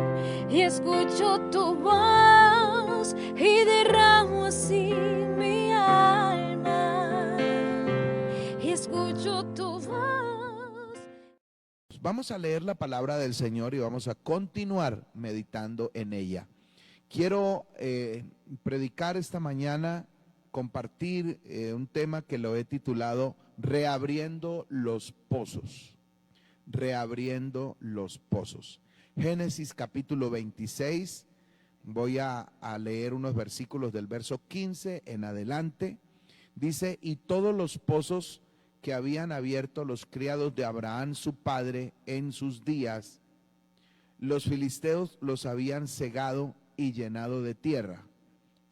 y escucho tu voz y derramo así mi alma y escucho tu voz. Vamos a leer la palabra del Señor y vamos a continuar meditando en ella. Quiero predicar esta mañana, compartir un tema que lo he titulado Reabriendo los pozos. Reabriendo los pozos. Génesis capítulo 26, voy a leer unos versículos del verso 15 en adelante. Dice: y todos los pozos que habían abierto los criados de Abraham su padre en sus días, los filisteos los habían cegado y llenado de tierra.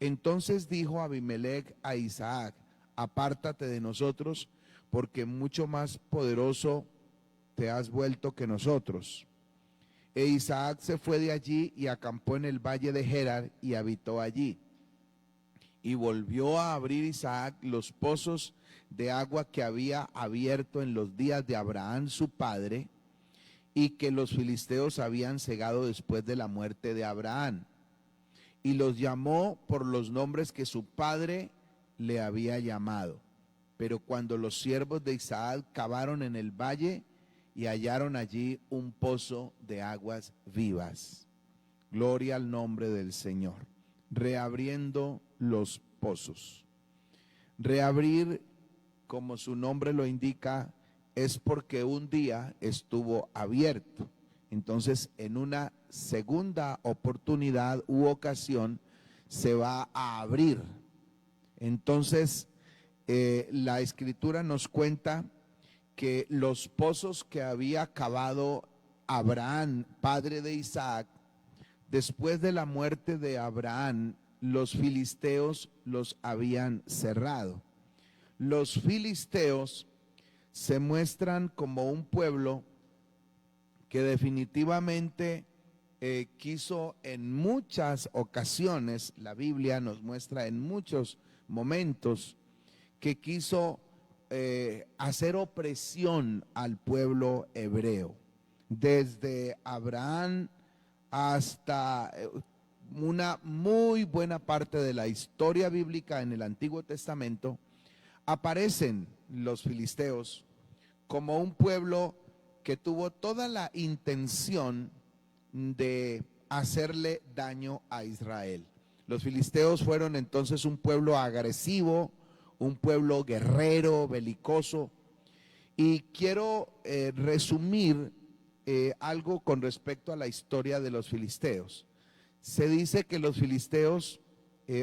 Entonces dijo Abimelech a Isaac: apártate de nosotros, porque mucho más poderoso te has vuelto que nosotros. E Isaac se fue de allí y acampó en el valle de Gerar y habitó allí. Y volvió a abrir Isaac los pozos de agua que había abierto en los días de Abraham su padre, y que los filisteos habían cegado después de la muerte de Abraham. Y los llamó por los nombres que su padre le había llamado. Pero cuando los siervos de Isaac cavaron en el valle, y hallaron allí un pozo de aguas vivas. Gloria al nombre del Señor. Reabriendo los pozos. Reabrir, como su nombre lo indica, es porque un día estuvo abierto. Entonces, en una segunda oportunidad u ocasión, se va a abrir. Entonces, la Escritura nos cuenta que los pozos que había cavado Abraham, padre de Isaac, después de la muerte de Abraham, los filisteos los habían cerrado. Los filisteos se muestran como un pueblo que definitivamente quiso en muchas ocasiones, la Biblia nos muestra en muchos momentos, que quiso hacer opresión al pueblo hebreo. Desde Abraham hasta una muy buena parte de la historia bíblica en el Antiguo Testamento, aparecen los filisteos como un pueblo que tuvo toda la intención de hacerle daño a Israel. Los filisteos fueron entonces un pueblo agresivo, un pueblo guerrero, belicoso, y quiero resumir algo con respecto a la historia de los filisteos. Se dice que los filisteos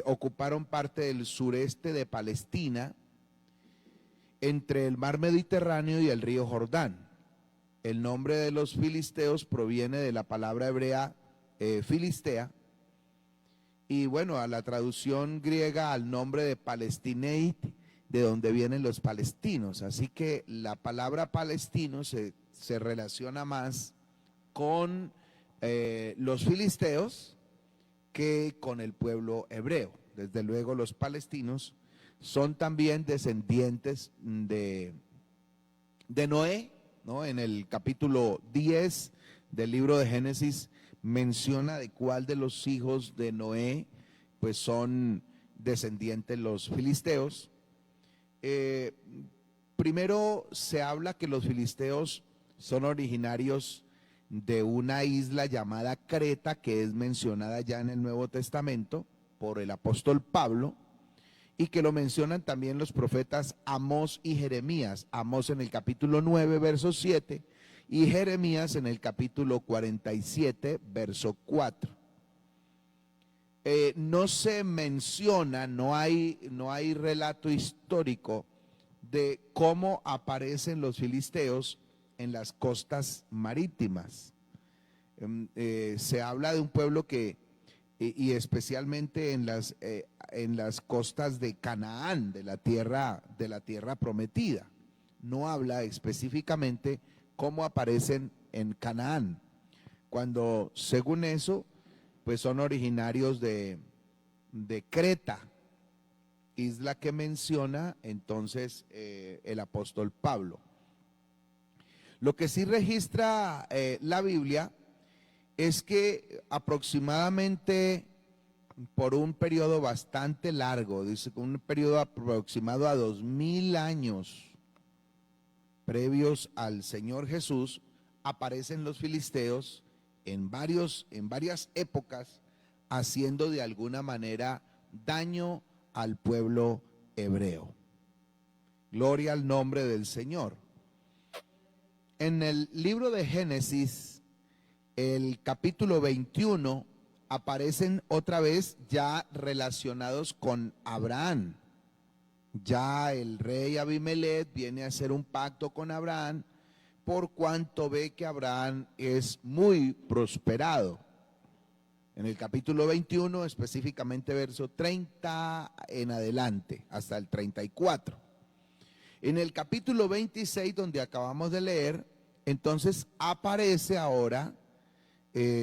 ocuparon parte del sureste de Palestina, entre el mar Mediterráneo y el río Jordán. El nombre de los filisteos proviene de la palabra hebrea filistea, y bueno, a la traducción griega al nombre de Palestineit, de donde vienen los palestinos. Así que la palabra palestino se relaciona más con los filisteos que con el pueblo hebreo. Desde luego los palestinos son también descendientes de Noé, ¿no? En el capítulo 10 del libro de Génesis menciona de cuál de los hijos de Noé pues son descendientes los filisteos. Primero se habla que los filisteos son originarios de una isla llamada Creta, que es mencionada ya en el Nuevo Testamento por el apóstol Pablo, y que lo mencionan también los profetas Amós y Jeremías. Amós en el capítulo 9, verso 7, y Jeremías en el capítulo 47, verso 4. No se menciona, no hay relato histórico de cómo aparecen los filisteos en las costas marítimas. Se habla de un pueblo que, y especialmente en las costas de Canaán, de la tierra prometida. No habla específicamente cómo aparecen en Canaán, cuando según eso pues son originarios de Creta, isla que menciona entonces el apóstol Pablo. Lo que sí registra la Biblia es que aproximadamente por un periodo bastante largo, dice un periodo aproximado a 2000 años previos al Señor Jesús, aparecen los filisteos en varias épocas, haciendo de alguna manera daño al pueblo hebreo. Gloria al nombre del Señor. En el libro de Génesis, el capítulo 21, aparecen otra vez ya relacionados con Abraham. Ya el rey Abimelech viene a hacer un pacto con Abraham por cuanto ve que Abraham es muy prosperado. En el capítulo 21, específicamente verso 30 en adelante, hasta el 34. En el capítulo 26, donde acabamos de leer, entonces aparece ahora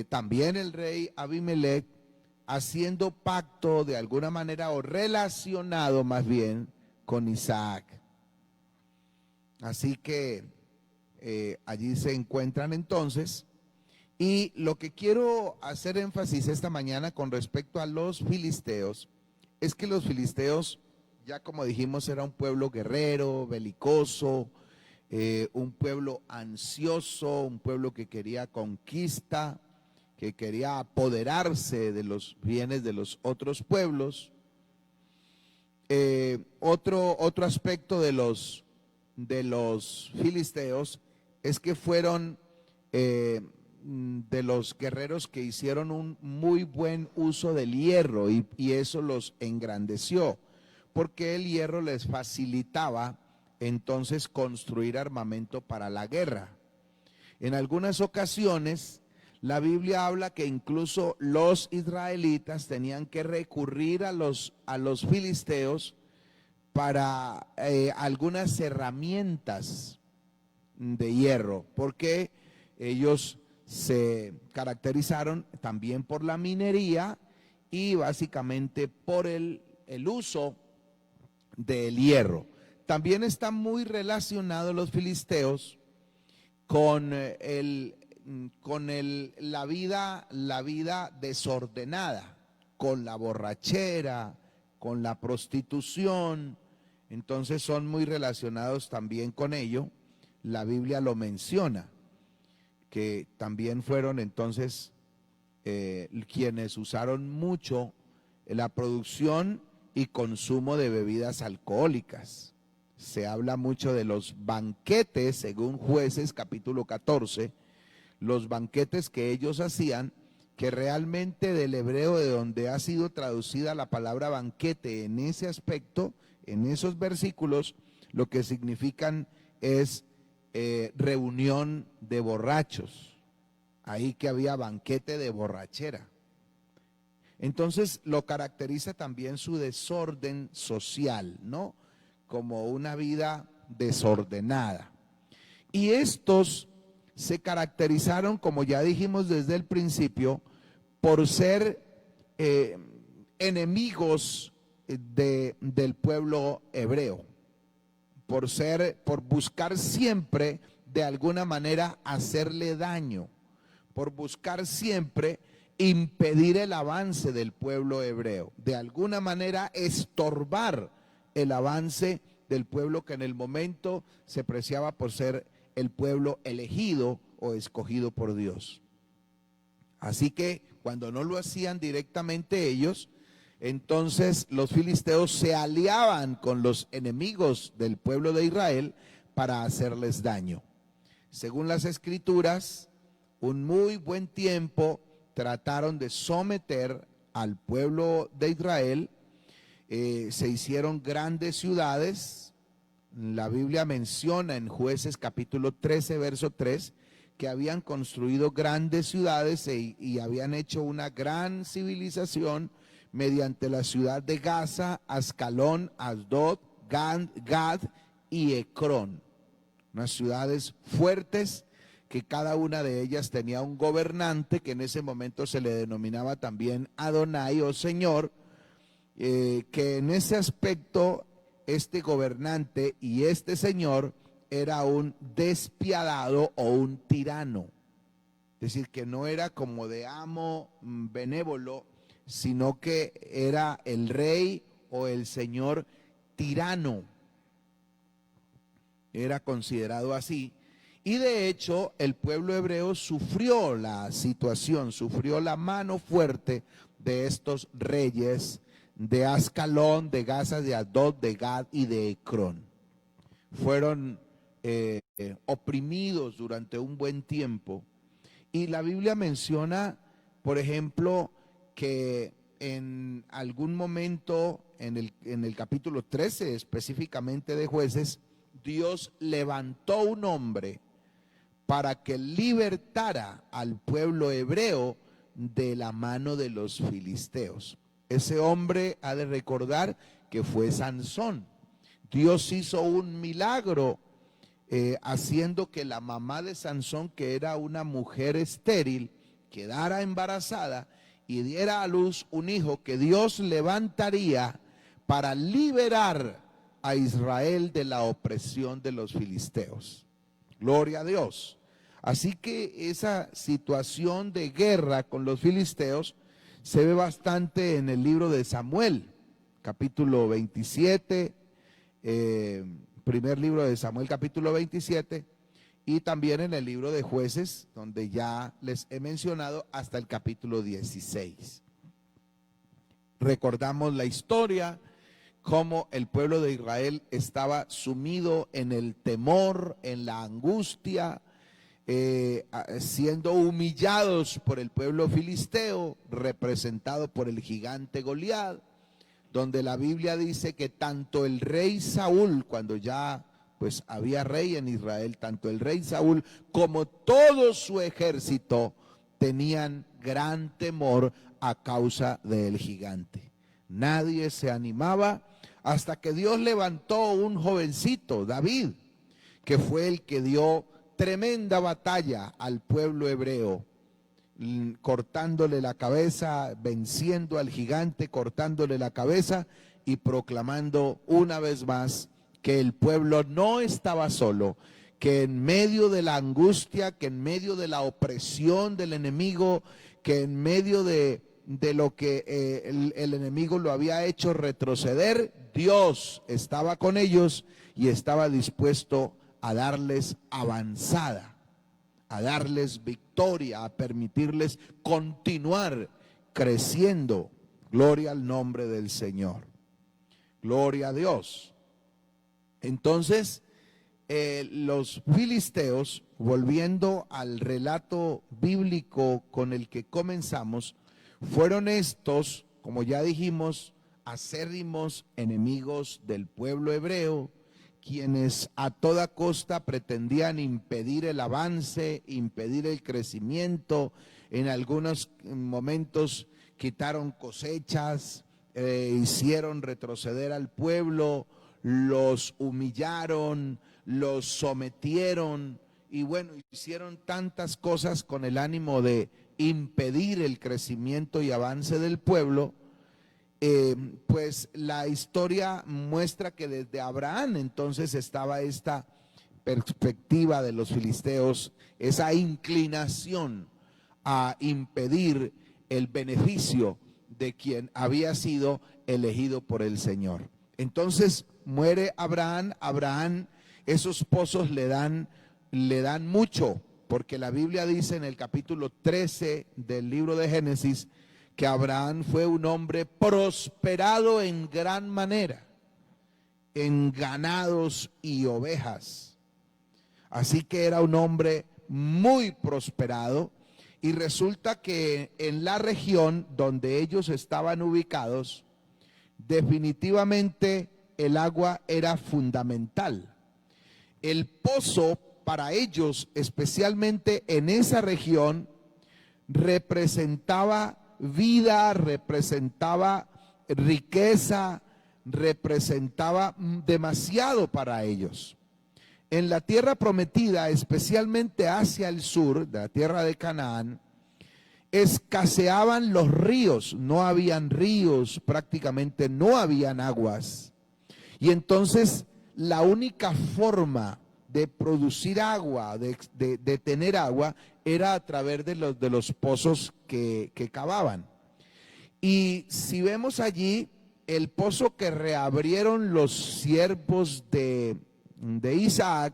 también el rey Abimelech haciendo pacto de alguna manera o relacionado más bien con Isaac. Así que allí se encuentran entonces. Y lo que quiero hacer énfasis esta mañana con respecto a los filisteos es que los filisteos, ya como dijimos, era un pueblo guerrero, belicoso, un pueblo ansioso, un pueblo que quería conquista, que quería apoderarse de los bienes de los otros pueblos. Otro aspecto de los filisteos es que fueron de los guerreros que hicieron un muy buen uso del hierro y eso los engrandeció, porque el hierro les facilitaba entonces construir armamento para la guerra. En algunas ocasiones la Biblia habla que incluso los israelitas tenían que recurrir a los filisteos para algunas herramientas de hierro, porque ellos se caracterizaron también por la minería y básicamente por el uso del hierro. También están muy relacionados los filisteos con la vida desordenada, con la borrachera, con la prostitución. Entonces son muy relacionados también con ello. La Biblia lo menciona, que también fueron entonces quienes usaron mucho la producción y consumo de bebidas alcohólicas. Se habla mucho de los banquetes, según Jueces capítulo 14, los banquetes que ellos hacían, que realmente del hebreo de donde ha sido traducida la palabra banquete en ese aspecto, en esos versículos, lo que significan es reunión de borrachos. Ahí que había banquete de borrachera. Entonces lo caracteriza también su desorden social, ¿no? Como una vida desordenada. Y estos se caracterizaron, como ya dijimos desde el principio, por ser enemigos del pueblo hebreo, por buscar siempre de alguna manera hacerle daño, por buscar siempre impedir el avance del pueblo hebreo, de alguna manera estorbar el avance del pueblo que en el momento se preciaba por ser el pueblo elegido o escogido por Dios. Así que cuando no lo hacían directamente ellos, entonces los filisteos se aliaban con los enemigos del pueblo de Israel para hacerles daño. Según las Escrituras, un muy buen tiempo trataron de someter al pueblo de Israel. Se hicieron grandes ciudades. La Biblia menciona en Jueces capítulo 13, verso 3, que habían construido grandes ciudades y habían hecho una gran civilización mediante la ciudad de Gaza, Ascalón, Asdod, Gad y Ecrón. Unas ciudades fuertes que cada una de ellas tenía un gobernante que en ese momento se le denominaba también Adonai o Señor, que en ese aspecto este gobernante y este señor era un despiadado o un tirano. Es decir, que no era como de amo benévolo, sino que era el rey o el señor tirano. Era considerado así. Y de hecho, el pueblo hebreo sufrió la situación, sufrió la mano fuerte de estos reyes de Ascalón, de Gaza, de Asdod, de Gad y de Ecrón. Fueron oprimidos durante un buen tiempo. Y la Biblia menciona, por ejemplo, que en algún momento, en el capítulo 13 específicamente de Jueces, Dios levantó un hombre para que libertara al pueblo hebreo de la mano de los filisteos. Ese hombre ha de recordar que fue Sansón. Dios hizo un milagro haciendo que la mamá de Sansón, que era una mujer estéril, quedara embarazada y diera a luz un hijo que Dios levantaría para liberar a Israel de la opresión de los filisteos. Gloria a Dios. Así que esa situación de guerra con los filisteos se ve bastante en el libro de Samuel, capítulo 27, primer libro de Samuel, capítulo 27, y también en el libro de Jueces, donde ya les he mencionado, hasta el capítulo 16. Recordamos la historia, cómo el pueblo de Israel estaba sumido en el temor, en la angustia, siendo humillados por el pueblo filisteo, representado por el gigante Goliat, donde la Biblia dice que tanto el rey Saúl, cuando ya pues había rey en Israel, tanto el rey Saúl como todo su ejército tenían gran temor a causa del gigante. Nadie se animaba hasta que Dios levantó un jovencito, David, que fue el que dio tremenda batalla al pueblo hebreo, cortándole la cabeza, venciendo al gigante, cortándole la cabeza y proclamando una vez más que el pueblo no estaba solo, que en medio de la angustia, que en medio de la opresión del enemigo, que en medio de lo que el enemigo lo había hecho retroceder, Dios estaba con ellos y estaba dispuesto a darles avanzada, a darles victoria, a permitirles continuar creciendo. Gloria al nombre del Señor. Gloria a Dios. Entonces, los filisteos, volviendo al relato bíblico con el que comenzamos, fueron estos, como ya dijimos, acérrimos enemigos del pueblo hebreo, quienes a toda costa pretendían impedir el avance, impedir el crecimiento. En algunos momentos quitaron cosechas, hicieron retroceder al pueblo, los humillaron, los sometieron y bueno, hicieron tantas cosas con el ánimo de impedir el crecimiento y avance del pueblo. Pues la historia muestra que desde Abraham entonces estaba esta perspectiva de los filisteos, esa inclinación a impedir el beneficio de quien había sido elegido por el Señor. Entonces muere Abraham. Abraham, esos pozos le dan mucho, porque la Biblia dice en el capítulo 13 del libro de Génesis que Abraham fue un hombre prosperado en gran manera, en ganados y ovejas. Así que era un hombre muy prosperado, y resulta que en la región donde ellos estaban ubicados, definitivamente el agua era fundamental. El pozo para ellos, especialmente en esa región, representaba vida, representaba riqueza, representaba demasiado para ellos. En la tierra prometida, especialmente hacia el sur, de la tierra de Canaán, escaseaban los ríos, no habían ríos, prácticamente no habían aguas. Y entonces la única forma de producir agua, de tener agua, era a través de los pozos que cavaban. Y si vemos allí, el pozo que reabrieron los siervos de Isaac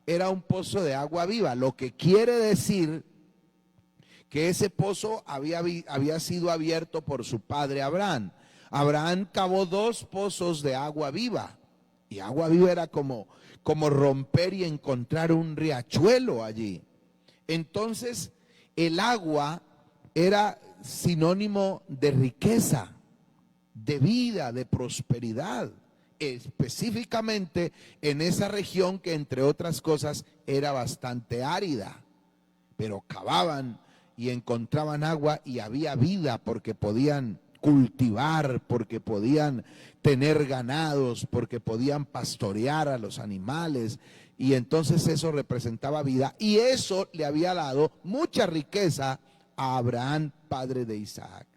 era un pozo de agua viva, lo que quiere decir que ese pozo había sido abierto por su padre Abraham. Abraham cavó 2 pozos de agua viva, y agua viva era como romper y encontrar un riachuelo allí. Entonces, el agua era sinónimo de riqueza, de vida, de prosperidad, específicamente en esa región que, entre otras cosas, era bastante árida. Pero cavaban y encontraban agua y había vida, porque podían cultivar, porque podían tener ganados, porque podían pastorear a los animales, y entonces eso representaba vida, y eso le había dado mucha riqueza a Abraham, padre de Isaac.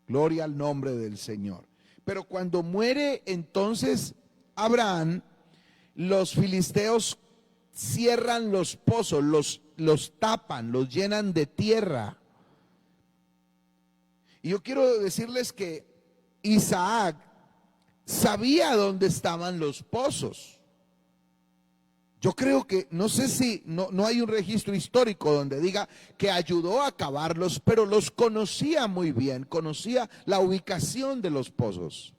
Gloria al nombre del Señor. Pero cuando muere entonces Abraham, los filisteos cierran los pozos, los tapan, los llenan de tierra. Y yo quiero decirles que Isaac sabía dónde estaban los pozos. Yo creo que, no sé si, no hay un registro histórico donde diga que ayudó a cavarlos, pero los conocía muy bien, conocía la ubicación de los pozos.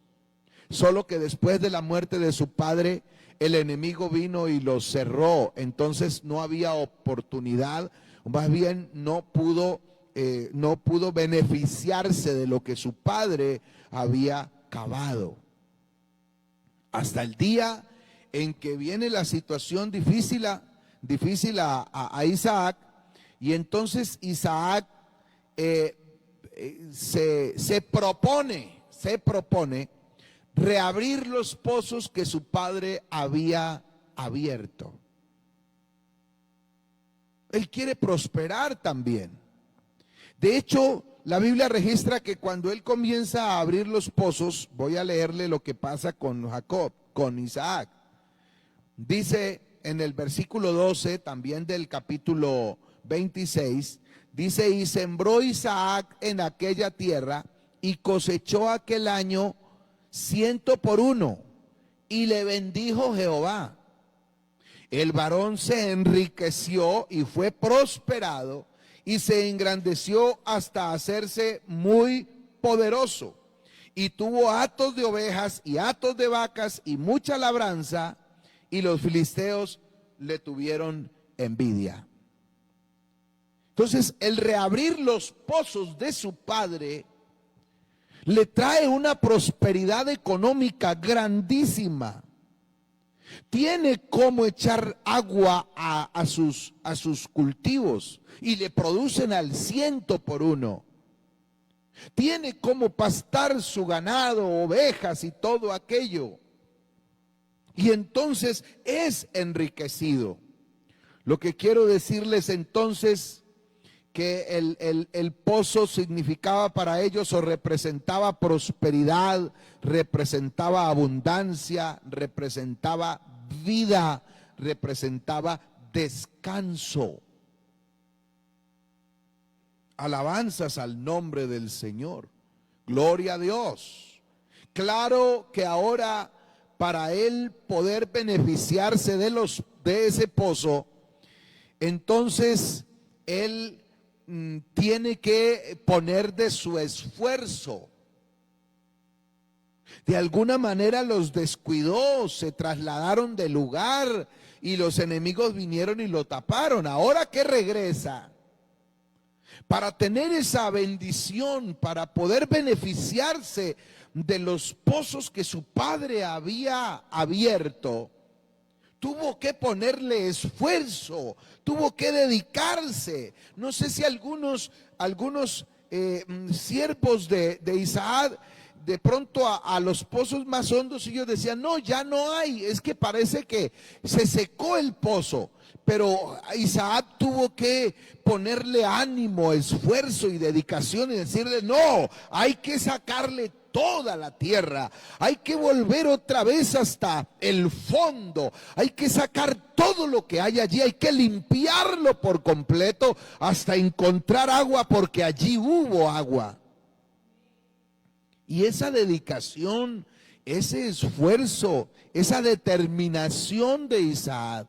Solo que después de la muerte de su padre, el enemigo vino y los cerró. Entonces no había oportunidad, más bien no pudo beneficiarse de lo que su padre había cavado. Hasta el día en que viene la situación difícil a Isaac, y entonces Isaac se propone reabrir los pozos que su padre había abierto. Él quiere prosperar también. De hecho, la Biblia registra que cuando él comienza a abrir los pozos, voy a leerle lo que pasa con Isaac. Dice en el versículo 12, también del capítulo 26, dice: y sembró Isaac en aquella tierra y cosechó aquel año 100 por 1, y le bendijo Jehová. El varón se enriqueció y fue prosperado, y se engrandeció hasta hacerse muy poderoso, y tuvo hatos de ovejas y hatos de vacas y mucha labranza, y los filisteos le tuvieron envidia. Entonces, el reabrir los pozos de su padre le trae una prosperidad económica grandísima. Tiene cómo echar agua a sus cultivos y le producen al 100 por 1. Tiene cómo pastar su ganado, ovejas y todo aquello. Y entonces es enriquecido. Lo que quiero decirles entonces, que el pozo significaba para ellos, o representaba prosperidad, representaba abundancia, representaba vida, representaba descanso. Alabanzas al nombre del Señor. Gloria a Dios. Claro que ahora, para él poder beneficiarse de ese pozo, entonces él tiene que poner de su esfuerzo. De alguna manera los descuidó, se trasladaron de lugar y los enemigos vinieron y lo taparon. Ahora que regresa, para tener esa bendición, para poder beneficiarse de los pozos que su padre había abierto, tuvo que ponerle esfuerzo, tuvo que dedicarse. No sé si algunos siervos de Isaac, de pronto a los pozos más hondos, ellos decían: no, ya no hay, es que parece que se secó el pozo. Pero Isaac tuvo que ponerle ánimo, esfuerzo y dedicación, y decirle: no, hay que sacarle toda la tierra. Hay que volver otra vez hasta el fondo. Hay que sacar todo lo que hay allí. Hay que limpiarlo por completo hasta encontrar agua, porque allí hubo agua. Y esa dedicación, ese esfuerzo, esa determinación de Isaac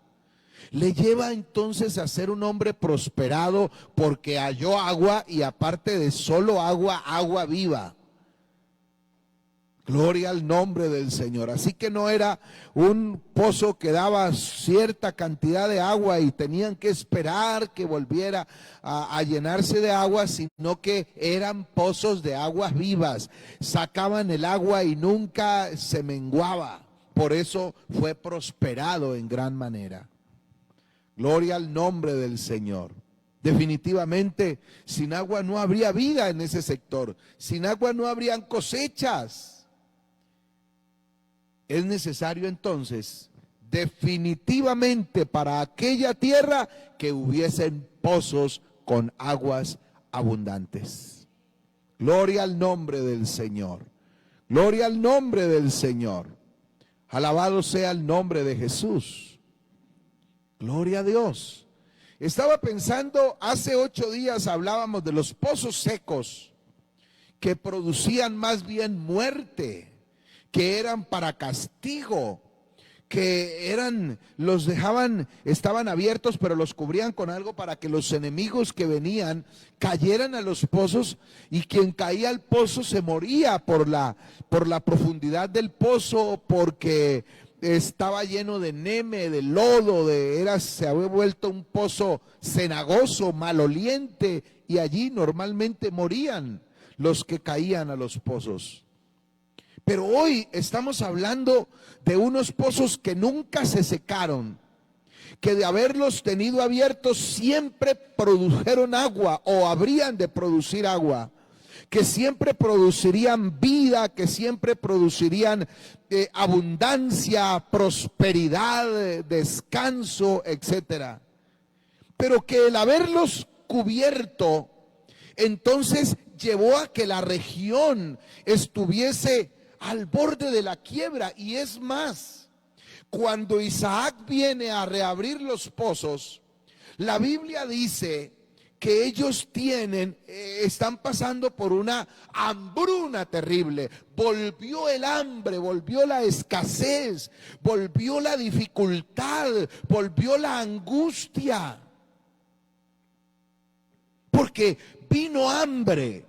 le lleva entonces a ser un hombre prosperado, porque halló agua, y aparte de solo agua, agua viva. Gloria al nombre del Señor. Así que no era un pozo que daba cierta cantidad de agua y tenían que esperar que volviera a llenarse de agua, sino que eran pozos de aguas vivas. Sacaban el agua y nunca se menguaba. Por eso fue prosperado en gran manera. Gloria al nombre del Señor. Definitivamente, sin agua no habría vida en ese sector. Sin agua no habrían cosechas. Es necesario entonces, definitivamente para aquella tierra, que hubiesen pozos con aguas abundantes. Gloria al nombre del Señor. Gloria al nombre del Señor. Alabado sea el nombre de Jesús. Gloria a Dios. Estaba pensando, hace 8 días hablábamos de los pozos secos, que producían más bien muerte, que eran para castigo, que los dejaban, estaban abiertos, pero los cubrían con algo para que los enemigos que venían cayeran a los pozos, y quien caía al pozo se moría por la profundidad del pozo, porque estaba lleno de neme, de lodo, se había vuelto un pozo cenagoso, maloliente, y allí normalmente morían los que caían a los pozos. Pero hoy estamos hablando de unos pozos que nunca se secaron, que de haberlos tenido abiertos siempre produjeron agua, o habrían de producir agua, que siempre producirían vida, que siempre producirían abundancia, prosperidad, descanso, etcétera. Pero que el haberlos cubierto, entonces llevó a que la región estuviese al borde de la quiebra. Y es más, cuando Isaac viene a reabrir los pozos, la Biblia dice que ellos están pasando por una hambruna terrible. Volvió el hambre, volvió la escasez, volvió la dificultad, volvió la angustia. Porque vino hambre,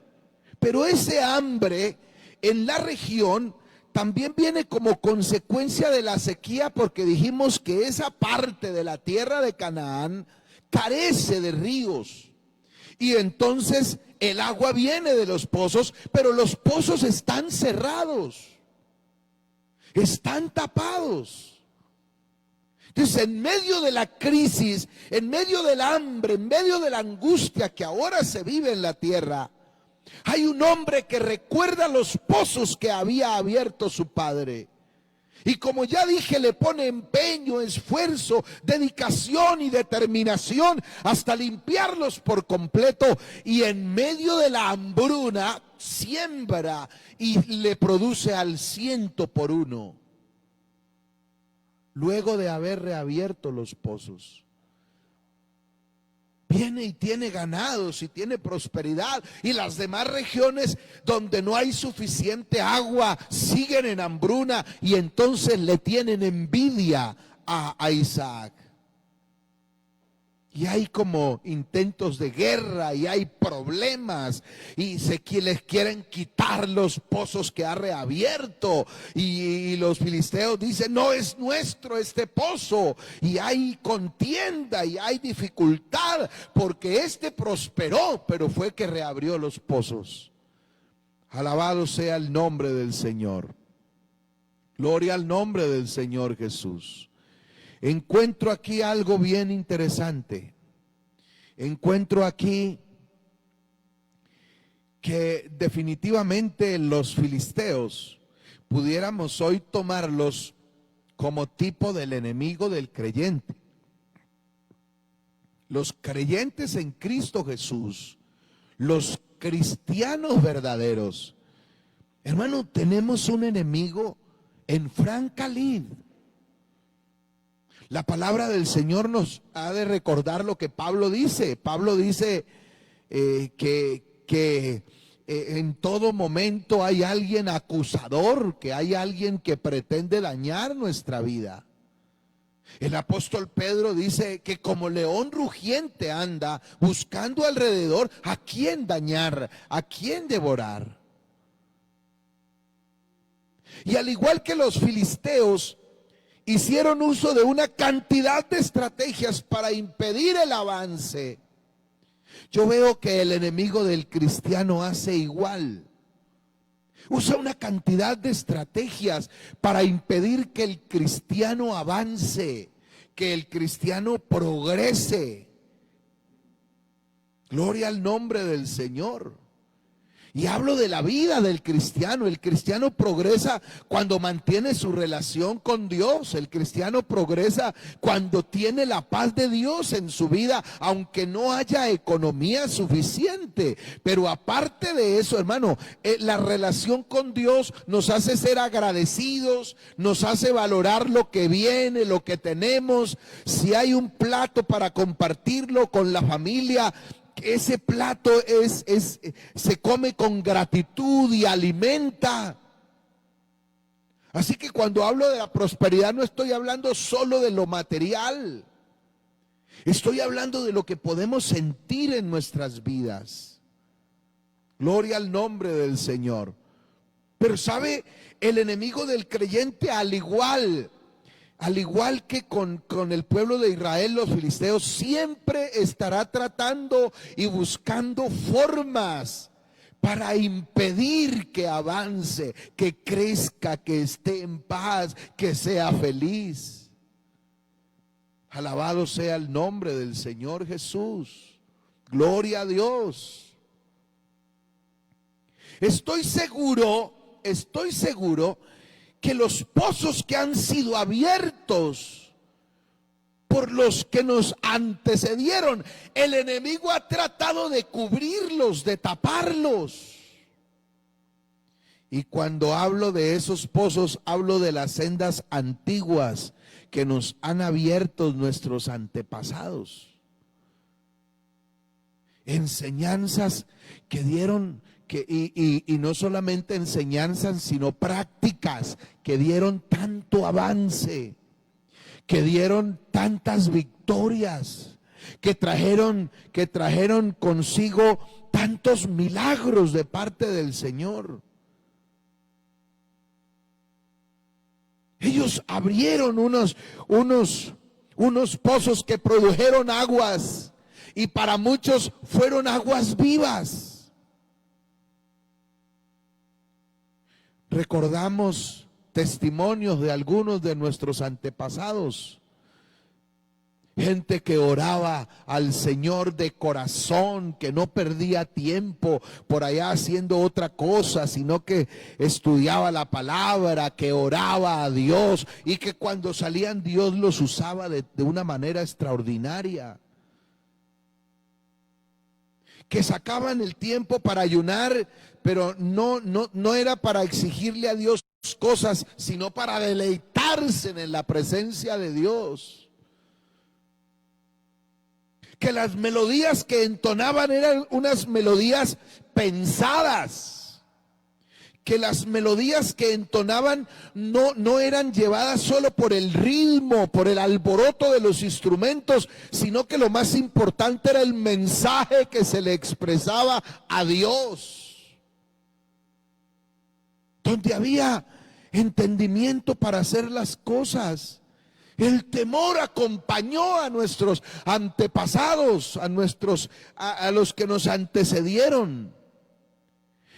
pero ese hambre en la región también viene como consecuencia de la sequía, porque dijimos que esa parte de la tierra de Canaán carece de ríos. Y entonces el agua viene de los pozos, pero los pozos están cerrados, están tapados. Entonces, en medio de la crisis, en medio del hambre, en medio de la angustia que ahora se vive en la tierra, hay un hombre que recuerda los pozos que había abierto su padre. Y como ya dije, le pone empeño, esfuerzo, dedicación y determinación hasta limpiarlos por completo. Y en medio de la hambruna siembra y le produce al 100%. Luego de haber reabierto los pozos, viene y tiene ganados y tiene prosperidad, y las demás regiones donde no hay suficiente agua siguen en hambruna, y entonces le tienen envidia a Isaac. Y hay como intentos de guerra y hay problemas, y les quieren quitar los pozos que ha reabierto, y los filisteos dicen: no es nuestro este pozo, y hay contienda y hay dificultad, porque este prosperó, pero fue que reabrió los pozos. Alabado sea el nombre del Señor. Gloria al nombre del Señor Jesús. Encuentro aquí algo bien interesante. Encuentro aquí que definitivamente los filisteos pudiéramos hoy tomarlos como tipo del enemigo del creyente. Los creyentes en Cristo Jesús, los cristianos verdaderos, Hermano, tenemos un enemigo en franca lid. La palabra del Señor nos ha de recordar lo que Pablo dice. Pablo dice que en todo momento hay alguien acusador, que hay alguien que pretende dañar nuestra vida. El apóstol Pedro dice que como león rugiente anda buscando alrededor a quién dañar, a quién devorar. Y al igual que los filisteos hicieron uso de una cantidad de estrategias para impedir el avance, yo veo que el enemigo del cristiano hace igual. Usa una cantidad de estrategias para impedir que el cristiano avance, que el cristiano progrese. Gloria al nombre del Señor. Y hablo de la vida del cristiano. El cristiano progresa cuando mantiene su relación con Dios. El cristiano progresa cuando tiene la paz de Dios en su vida, aunque no haya economía suficiente. Pero aparte de eso, hermano, la relación con Dios nos hace ser agradecidos, nos hace valorar lo que viene, lo que tenemos. Si hay un plato para compartirlo con la familia, ese plato se come con gratitud y alimenta. Así que cuando hablo de la prosperidad no estoy hablando solo de lo material. Estoy hablando de lo que podemos sentir en nuestras vidas. Gloria al nombre del Señor. Pero sabe, el enemigo del creyente, al igual que con el pueblo de Israel, los filisteos, siempre estará tratando y buscando formas para impedir que avance, que crezca, que esté en paz, que sea feliz. Alabado sea el nombre del Señor Jesús. Gloria a Dios. Estoy seguro que los pozos que han sido abiertos por los que nos antecedieron, el enemigo ha tratado de cubrirlos, de taparlos. Y cuando hablo de esos pozos, hablo de las sendas antiguas que nos han abierto nuestros antepasados. Enseñanzas que dieron, y no solamente enseñanzas, sino prácticas que dieron tanto avance, que dieron tantas victorias, que trajeron consigo tantos milagros de parte del Señor. Ellos abrieron unos pozos que produjeron aguas, y para muchos fueron aguas vivas. Recordamos testimonios de algunos de nuestros antepasados. Gente que oraba al Señor de corazón, que no perdía tiempo por allá haciendo otra cosa, sino que estudiaba la palabra, que oraba a Dios, y que cuando salían Dios los usaba de una manera extraordinaria. Que sacaban el tiempo para ayunar, pero no era para exigirle a Dios cosas, sino para deleitarse en la presencia de Dios. Que las melodías que entonaban eran unas melodías pensadas. Que las melodías que entonaban no eran llevadas solo por el ritmo, por el alboroto de los instrumentos, sino que lo más importante era el mensaje que se le expresaba a Dios. Donde había entendimiento para hacer las cosas. El temor acompañó a nuestros antepasados, a los que nos antecedieron.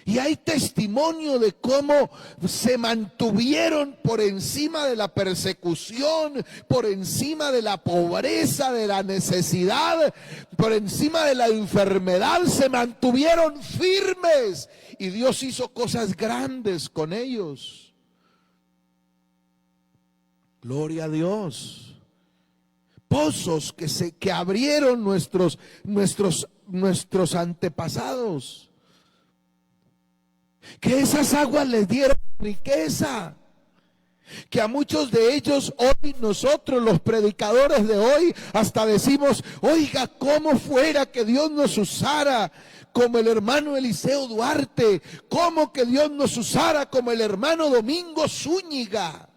Y hay testimonio de cómo se mantuvieron por encima de la persecución, por encima de la pobreza, de la necesidad, por encima de la enfermedad, se mantuvieron firmes. Y Dios hizo cosas grandes con ellos. Gloria a Dios. Pozos que abrieron nuestros antepasados, que esas aguas les dieron riqueza. Que a muchos de ellos hoy, nosotros los predicadores de hoy, hasta decimos, oiga, cómo fuera que Dios nos usara como el hermano Eliseo Duarte, cómo que Dios nos usara como el hermano Domingo Zúñiga.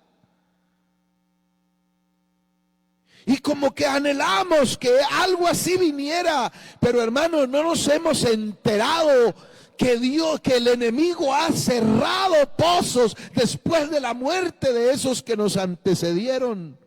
Y como que anhelamos que algo así viniera, pero hermanos, no nos hemos enterado que Dios, que el enemigo ha cerrado pozos después de la muerte de esos que nos antecedieron.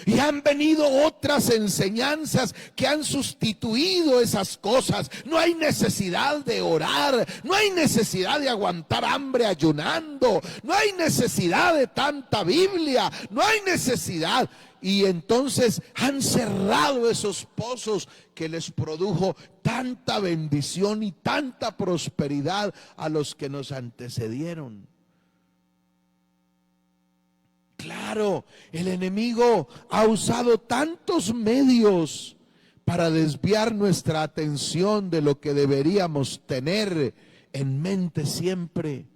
Y han venido otras enseñanzas que han sustituido esas cosas. No hay necesidad de orar, no hay necesidad de aguantar hambre ayunando, no hay necesidad de tanta Biblia, no hay necesidad. Y entonces han cerrado esos pozos que les produjo tanta bendición y tanta prosperidad a los que nos antecedieron. Claro, el enemigo ha usado tantos medios para desviar nuestra atención de lo que deberíamos tener en mente siempre.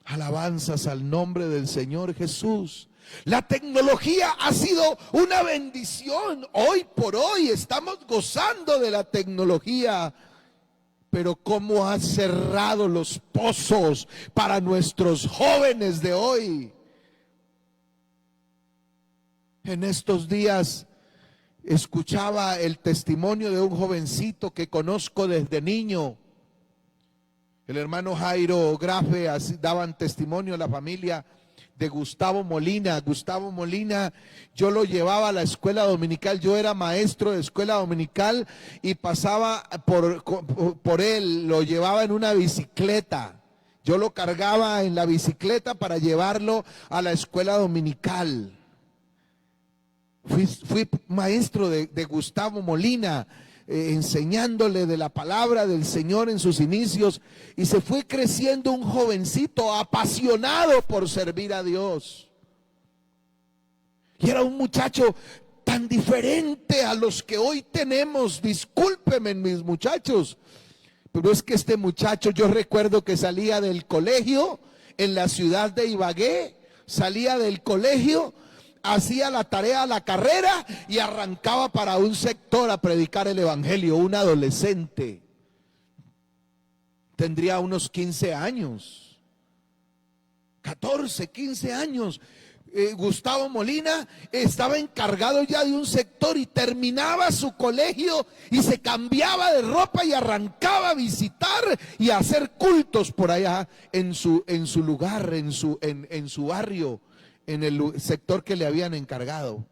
Alabanzas al nombre del Señor Jesús. La tecnología ha sido una bendición. Hoy por hoy estamos gozando de la tecnología. Pero cómo ha cerrado los pozos para nuestros jóvenes de hoy. En estos días escuchaba el testimonio de un jovencito que conozco desde niño. El hermano Jairo Grafe daban testimonio a la familia de Gustavo Molina. Gustavo Molina, yo lo llevaba a la escuela dominical, yo era maestro de escuela dominical y pasaba por él, lo llevaba en una bicicleta. Yo lo cargaba en la bicicleta para llevarlo a la escuela dominical. Fui maestro de Gustavo Molina, enseñándole de la palabra del Señor en sus inicios, y se fue creciendo un jovencito apasionado por servir a Dios. Y era un muchacho tan diferente a los que hoy tenemos. Discúlpenme, mis muchachos, pero es que este muchacho, yo recuerdo que salía del colegio en la ciudad de Ibagué, salía del colegio, hacía la tarea, la carrera y arrancaba para un sector a predicar el evangelio. Un adolescente, tendría unos 15 años, 14, 15 años. Gustavo Molina estaba encargado ya de un sector y terminaba su colegio y se cambiaba de ropa y arrancaba a visitar y a hacer cultos por allá en su lugar, en su barrio, en el sector que le habían encargado.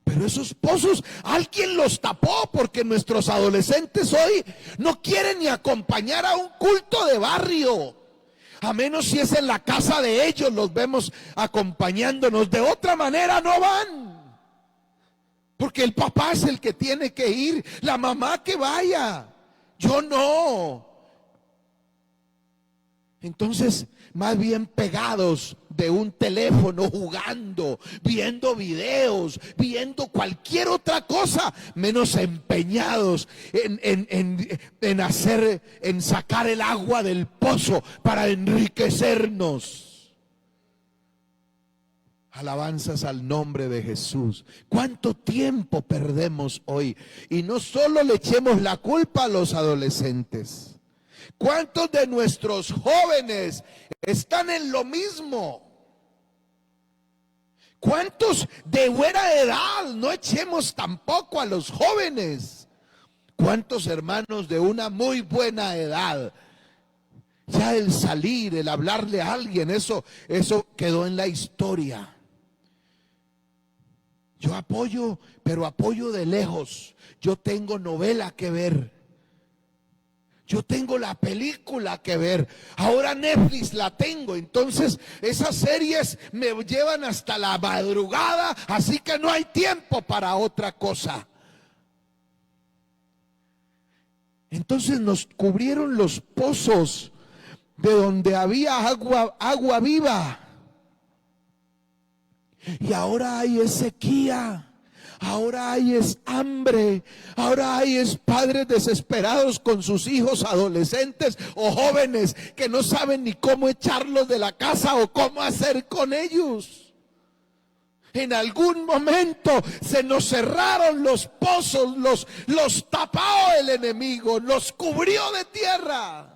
Pero esos pozos alguien los tapó, porque nuestros adolescentes hoy no quieren ni acompañar a un culto de barrio, a menos si es en la casa de ellos, los vemos acompañándonos. De otra manera no van, porque el papá es el que tiene que ir, la mamá que vaya, yo no. Entonces, más bien pegados de un teléfono, jugando, viendo videos, viendo cualquier otra cosa, menos empeñados en sacar el agua del pozo para enriquecernos. Alabanzas al nombre de Jesús. ¿Cuánto tiempo perdemos hoy? Y no solo le echemos la culpa a los adolescentes. ¿Cuántos de nuestros jóvenes están en lo mismo? ¿Cuántos de buena edad? No echemos tampoco a los jóvenes. ¿Cuántos hermanos de una muy buena edad? Ya el salir, el hablarle a alguien, eso quedó en la historia. Yo apoyo, pero apoyo de lejos. Yo tengo novela que ver. Yo tengo la película que ver. Ahora Netflix la tengo. Entonces esas series me llevan hasta la madrugada. Así que no hay tiempo para otra cosa. Entonces nos cubrieron los pozos de donde había agua viva. Y ahora hay sequía. Ahora hay es hambre, ahora hay es padres desesperados con sus hijos adolescentes o jóvenes que no saben ni cómo echarlos de la casa o cómo hacer con ellos. En algún momento se nos cerraron los pozos, los tapó el enemigo, los cubrió de tierra.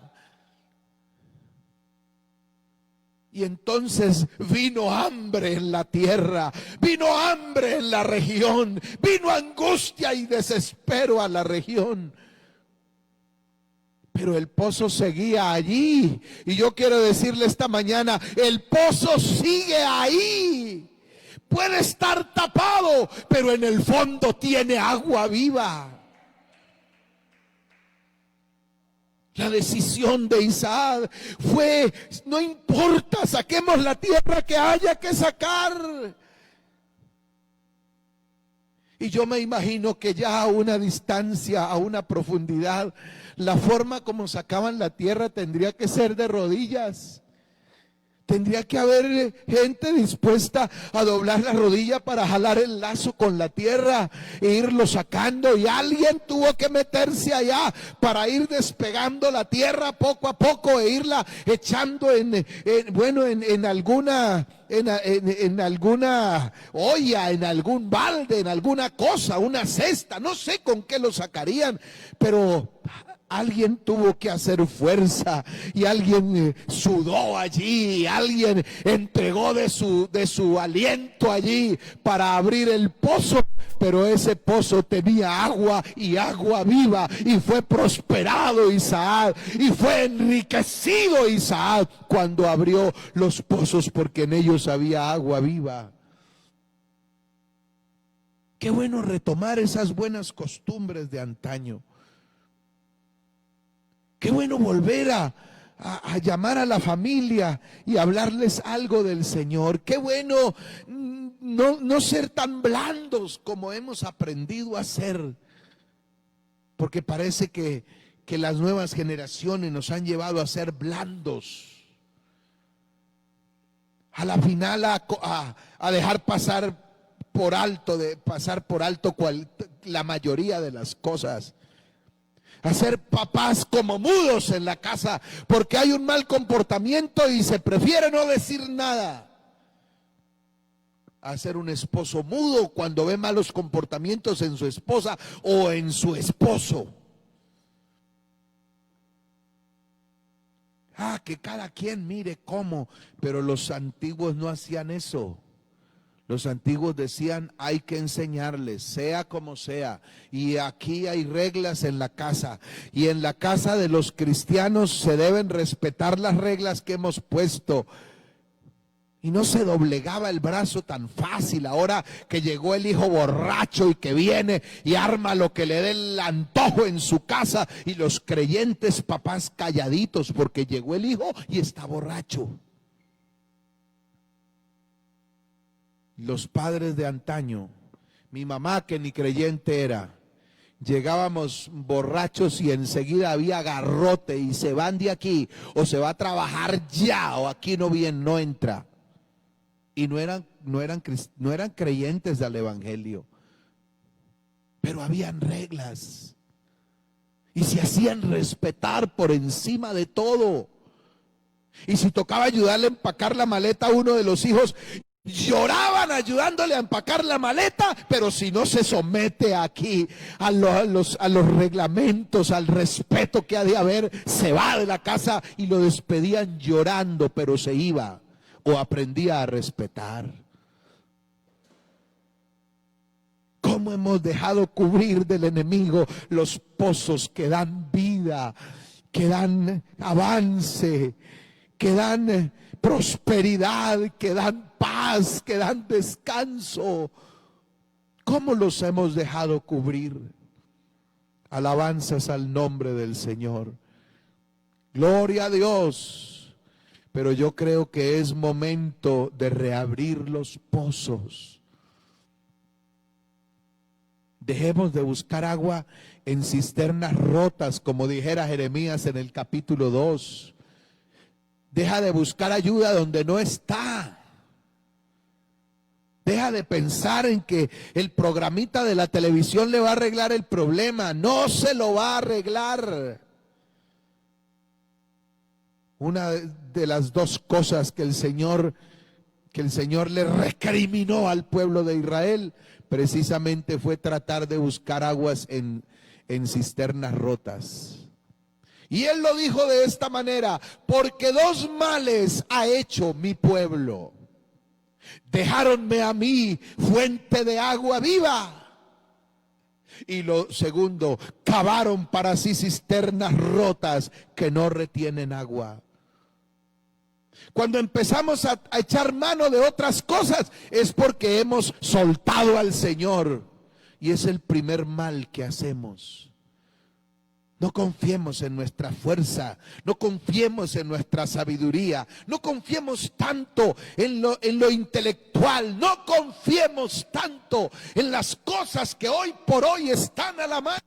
Y entonces vino hambre en la tierra, vino hambre en la región, vino angustia y desespero a la región. Pero el pozo seguía allí. Y yo quiero decirle esta mañana, el pozo sigue ahí. Puede estar tapado, pero en el fondo tiene agua viva. La decisión de Isaac fue, no importa, saquemos la tierra que haya que sacar. Y yo me imagino que ya a una distancia, a una profundidad, la forma como sacaban la tierra tendría que ser de rodillas. Tendría que haber gente dispuesta a doblar la rodilla para jalar el lazo con la tierra e irlo sacando. Y alguien tuvo que meterse allá para ir despegando la tierra poco a poco e irla echando en alguna olla, en algún balde, en alguna cosa, una cesta. No sé con qué lo sacarían, pero alguien tuvo que hacer fuerza y alguien sudó allí, y alguien entregó de su aliento allí para abrir el pozo, pero ese pozo tenía agua y agua viva, y fue prosperado Isaac y fue enriquecido Isaac cuando abrió los pozos, porque en ellos había agua viva. Qué bueno retomar esas buenas costumbres de antaño. Qué bueno volver a llamar a la familia y hablarles algo del Señor. Qué bueno no ser tan blandos como hemos aprendido a ser. Porque parece que las nuevas generaciones nos han llevado a ser blandos. A la final a dejar pasar por alto la mayoría de las cosas. A ser papás como mudos en la casa porque hay un mal comportamiento y se prefiere no decir nada. A ser un esposo mudo cuando ve malos comportamientos en su esposa o en su esposo. Que cada quien mire cómo, pero los antiguos no hacían eso. Los antiguos decían, hay que enseñarles, sea como sea. Y aquí hay reglas en la casa. Y en la casa de los cristianos se deben respetar las reglas que hemos puesto. Y no se doblegaba el brazo tan fácil. Ahora que llegó el hijo borracho y que viene y arma lo que le dé el antojo en su casa. Y los creyentes papás calladitos porque llegó el hijo y está borracho. Los padres de antaño, mi mamá que ni creyente era, llegábamos borrachos y enseguida había garrote y se van de aquí o se va a trabajar ya o aquí no entra. Y no eran creyentes del evangelio, pero habían reglas y se hacían respetar por encima de todo. Y si tocaba ayudarle a empacar la maleta a uno de los hijos, lloraban ayudándole a empacar la maleta, pero si no se somete aquí a los reglamentos, al respeto que ha de haber, se va de la casa y lo despedían llorando, pero se iba o aprendía a respetar. ¿Cómo hemos dejado cubrir del enemigo los pozos que dan vida, que dan avance, que dan prosperidad, que dan paz, que dan descanso? ¿Cómo los hemos dejado cubrir? Alabanzas al nombre del Señor. Gloria a Dios. Pero yo creo que es momento de reabrir los pozos. Dejemos de buscar agua en cisternas rotas, como dijera Jeremías en el capítulo 2. Deja de buscar ayuda donde no está. Deja de pensar en que el programita de la televisión le va a arreglar el problema. No se lo va a arreglar. Una de las dos cosas que el Señor le recriminó al pueblo de Israel precisamente fue tratar de buscar aguas en cisternas rotas. Y Él lo dijo de esta manera: porque dos males ha hecho mi pueblo. Dejáronme a mí fuente de agua viva. Y lo segundo, cavaron para sí cisternas rotas que no retienen agua. Cuando empezamos a echar mano de otras cosas es porque hemos soltado al Señor. Y es el primer mal que hacemos. No confiemos en nuestra fuerza, no confiemos en nuestra sabiduría, no confiemos tanto en lo intelectual, no confiemos tanto en las cosas que hoy por hoy están a la mano.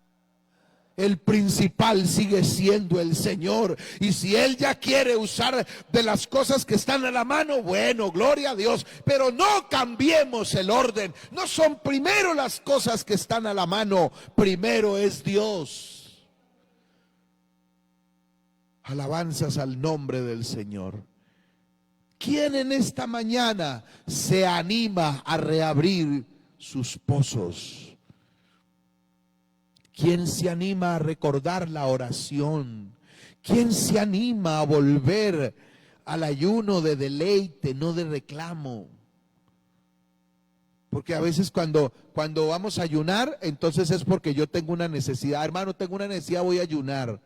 El principal sigue siendo el Señor, y si Él ya quiere usar de las cosas que están a la mano, bueno, gloria a Dios, pero no cambiemos el orden. No son primero las cosas que están a la mano, primero es Dios. Alabanzas al nombre del Señor. ¿Quién en esta mañana se anima a reabrir sus pozos? ¿Quién se anima a recordar la oración? ¿Quién se anima a volver al ayuno de deleite, no de reclamo? Porque a veces cuando vamos a ayunar, entonces es porque yo tengo una necesidad. Hermano, tengo una necesidad, voy a ayunar.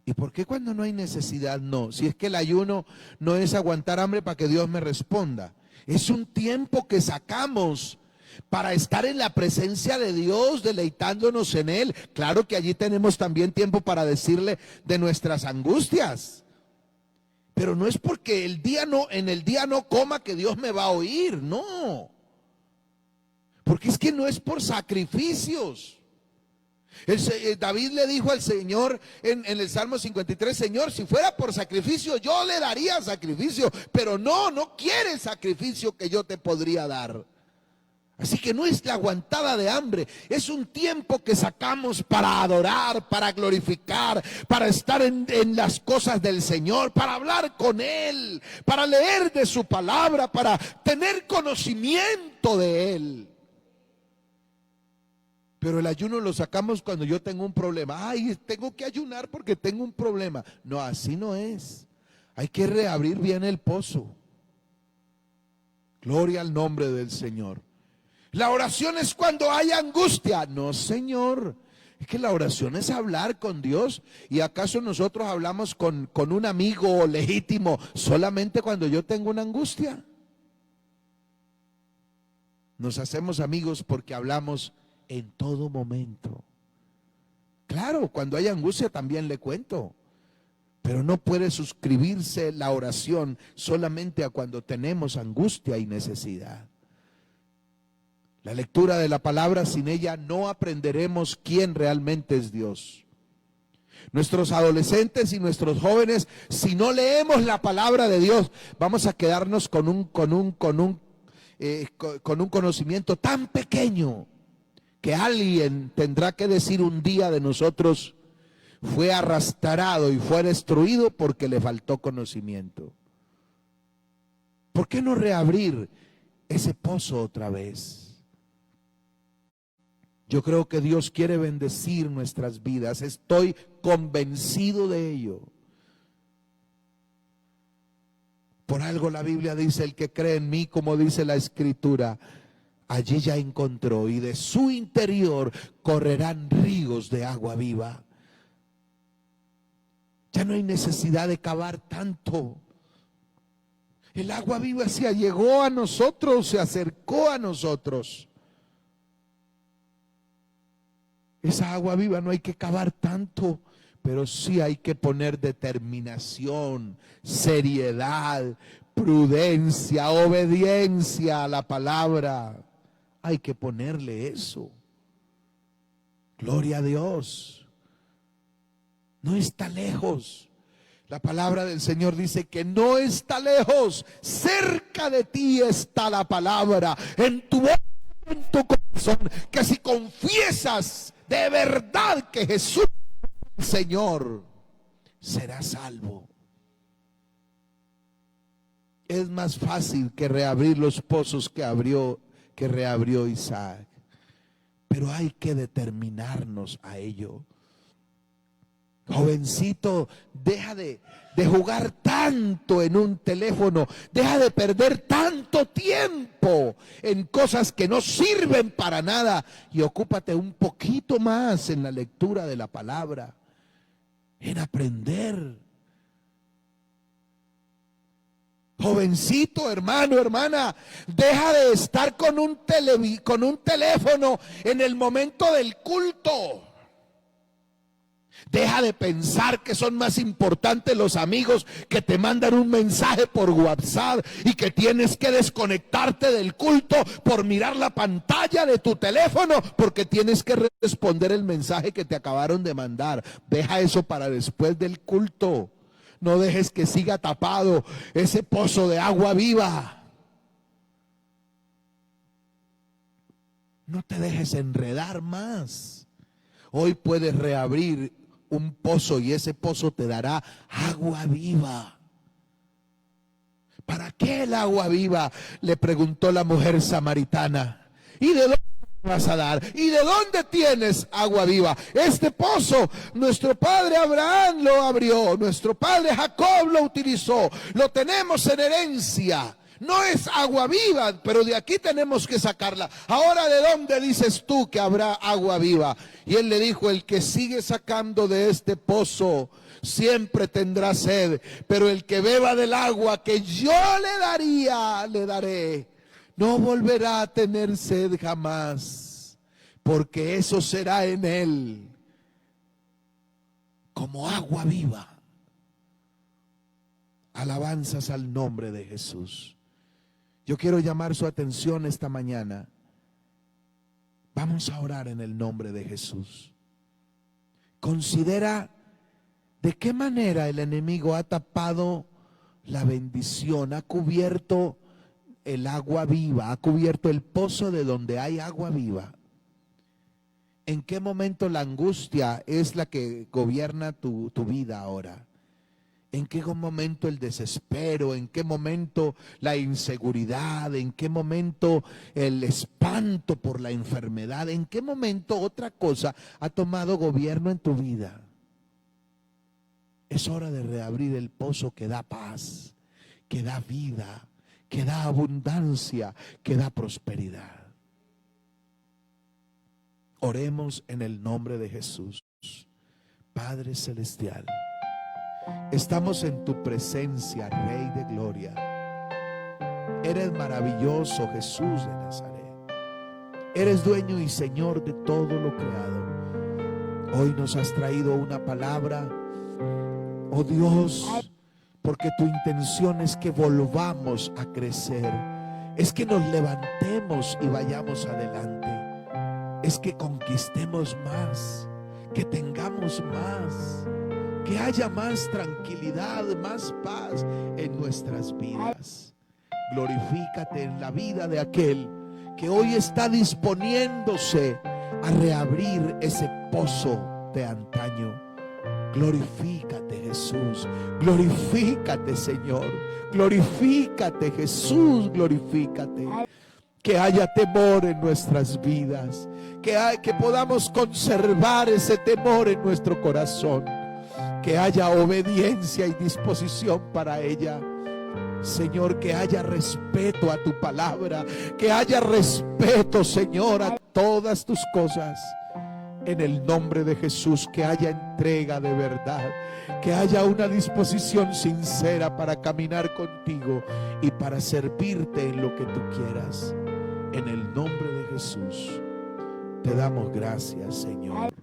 ¿Y por qué cuando no hay necesidad no? Si es que el ayuno no es aguantar hambre para que Dios me responda. Es un tiempo que sacamos para estar en la presencia de Dios, deleitándonos en Él. Claro que allí tenemos también tiempo para decirle de nuestras angustias. Pero no es porque en el día no coma que Dios me va a oír, no. Porque es que no es por sacrificios. David le dijo al Señor en el Salmo 53: Señor, si fuera por sacrificio, yo le daría sacrificio, pero no quiere el sacrificio que yo te podría dar. Así que no es la aguantada de hambre, es un tiempo que sacamos para adorar, para glorificar, para estar en las cosas del Señor, para hablar con Él, para leer de su palabra, para tener conocimiento de Él. Pero el ayuno lo sacamos cuando yo tengo un problema. Ay, tengo que ayunar porque tengo un problema. No, así no es. Hay que reabrir bien el pozo. Gloria al nombre del Señor. La oración es cuando hay angustia. No, Señor. Es que la oración es hablar con Dios. ¿Y acaso nosotros hablamos con un amigo legítimo solamente cuando yo tengo una angustia? Nos hacemos amigos porque hablamos en todo momento. Claro, cuando hay angustia también le cuento, pero no puede suscribirse la oración solamente a cuando tenemos angustia y necesidad. La lectura de la palabra, sin ella no aprenderemos quién realmente es Dios. Nuestros adolescentes y nuestros jóvenes, si no leemos la palabra de Dios, vamos a quedarnos con un conocimiento tan pequeño que alguien tendrá que decir un día de nosotros: fue arrastrado y fue destruido porque le faltó conocimiento. ¿Por qué no reabrir ese pozo otra vez? Yo creo que Dios quiere bendecir nuestras vidas, estoy convencido de ello. Por algo la Biblia dice: el que cree en mí, como dice la Escritura, allí ya encontró, y de su interior correrán ríos de agua viva. Ya no hay necesidad de cavar tanto. El agua viva se allegó a nosotros, se acercó a nosotros. Esa agua viva no hay que cavar tanto, pero sí hay que poner determinación, seriedad, prudencia, obediencia a la palabra. Hay que ponerle eso. Gloria a Dios. No está lejos. La palabra del Señor dice que no está lejos, cerca de ti está la palabra, en tu boca, en tu corazón, que si confiesas de verdad que Jesús es el Señor, serás salvo. Es más fácil que reabrir los pozos que reabrió Isaac, pero hay que determinarnos a ello. Jovencito, deja de jugar tanto en un teléfono, deja de perder tanto tiempo en cosas que no sirven para nada y ocúpate un poquito más en la lectura de la palabra, en aprender. Jovencito, hermano, hermana, deja de estar con un teléfono en el momento del culto. Deja de pensar que son más importantes los amigos que te mandan un mensaje por WhatsApp y que tienes que desconectarte del culto por mirar la pantalla de tu teléfono porque tienes que responder el mensaje que te acabaron de mandar. Deja eso para después del culto. No dejes que siga tapado ese pozo de agua viva. No te dejes enredar más. Hoy puedes reabrir un pozo y ese pozo te dará agua viva. ¿Para qué el agua viva?, le preguntó la mujer samaritana. ¿Y de dónde vas a dar? ¿Y de dónde tienes agua viva? Este pozo, nuestro padre Abraham lo abrió, nuestro padre Jacob lo utilizó, lo tenemos en herencia. No es agua viva, pero de aquí tenemos que sacarla. Ahora, ¿de dónde dices tú que habrá agua viva? Y él le dijo: el que sigue sacando de este pozo siempre tendrá sed, pero el que beba del agua que yo le daré, no volverá a tener sed jamás, porque eso será en él como agua viva. Alabanzas al nombre de Jesús. Yo quiero llamar su atención esta mañana. Vamos a orar en el nombre de Jesús. Considera de qué manera el enemigo ha tapado la bendición, ha cubierto el agua viva, ha cubierto el pozo de donde hay agua viva. ¿En qué momento la angustia es la que gobierna tu vida ahora? ¿En qué momento el desespero? ¿En qué momento la inseguridad? ¿En qué momento el espanto por la enfermedad? ¿En qué momento otra cosa ha tomado gobierno en tu vida? Es hora de reabrir el pozo que da paz, que da vida, que da abundancia, que da prosperidad. Oremos en el nombre de Jesús. Padre Celestial, estamos en tu presencia, Rey de Gloria. Eres maravilloso, Jesús de Nazaret. Eres dueño y Señor de todo lo creado. Hoy nos has traído una palabra, oh Dios, porque tu intención es que volvamos a crecer, es que nos levantemos y vayamos adelante, es que conquistemos más, que tengamos más, que haya más tranquilidad, más paz en nuestras vidas. Glorifícate en la vida de aquel que hoy está disponiéndose a reabrir ese pozo de antaño. Glorifícate, Jesús, glorifícate, Señor, glorifícate, Jesús, glorifícate. Que haya temor en nuestras vidas, que podamos conservar ese temor en nuestro corazón, que haya obediencia y disposición para ella. Señor, que haya respeto a tu palabra, que haya respeto, Señor, a todas tus cosas. En el nombre de Jesús, que haya entrega de verdad, que haya una disposición sincera para caminar contigo y para servirte en lo que tú quieras. En el nombre de Jesús, te damos gracias, Señor.